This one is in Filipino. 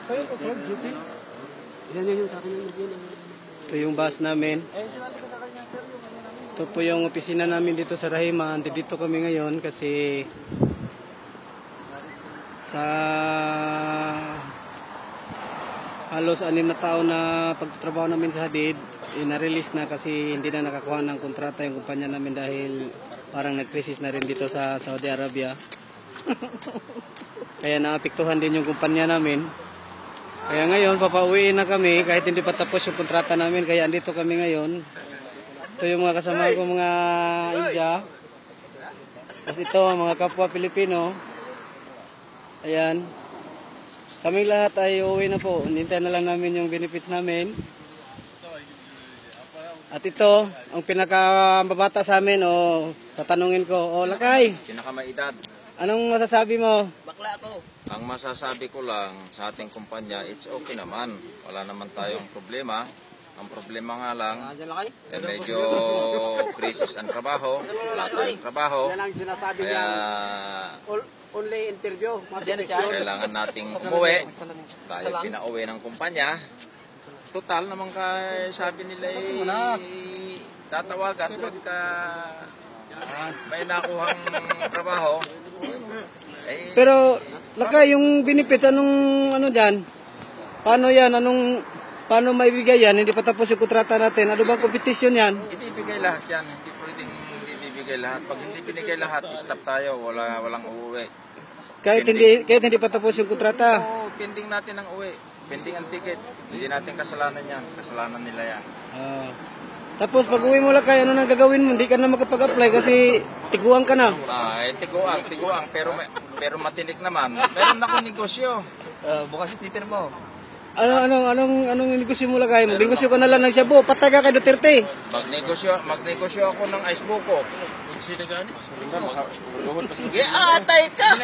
Ito yung bus namin. Ito po yung opisina namin dito sa Rahima. Dito kami ngayon kasi sa halos 6 na taon na pagtatrabaho namin sa Hadid, na-release na kasi hindi na nakakuha ng kontrata yung kumpanya namin dahil parang nag-crisis na rin dito sa Saudi Arabia. Kaya naapektuhan din yung kumpanya namin. Kaya ngayon papauwiin na kami kahit hindi pa tapos yung kontrata namin, kaya andito kami ngayon. Ito yung mga kasama ko, mga India. Tapos ito mga kapwa Pilipino. Ayan. Kaming lahat ay uuwi na po. Hinintay na lang namin yung benefits namin. At ito, ang pinakamabata sa amin, tatanungin ko, Lakay. Pinakamaedad. Anong masasabi mo? Bakla ako. Ang masasabi ko lang sa ating kumpanya, it's okay naman. Wala naman tayong problema. Ang problema nga lang, medyo crisis ang trabaho. Wala tayong trabaho. Kaya Only interview. kailangan nating umuwi. Dahil pinauwi ng kumpanya. Total naman sabi nila tatawagan pagka may nakuhang trabaho. Pero, Lakay, yung benefits, anong dyan? Paano yan? Paano maibigay yan? Hindi pa tapos yung kontrata natin. Ano bang kompetisyon yan? Ibibigay lahat yan. Hindi pwedeng ibibigay lahat. Pag hindi binigay lahat, stop tayo. Walang uuwi. Kahit hindi pa tapos yung kontrata? Oo, pending natin ang uwi. Pending ang ticket. Hindi natin kasalanan yan. Kasalanan nila yan. Tapos pag uwi mo, Lakay, ano nang gagawin mo? Hindi ka na makapag-apply kasi tiguang ka na. Tiguang. Pero matinik naman. Meron akong negosyo. Bukas si sipir mo. Anong negosyo mo, Lakay? Magnegosyo ka na lang ng Shabu. Patay ka kay Duterte. Magnegosyo ako ng ice buko. Yeah, atay ka!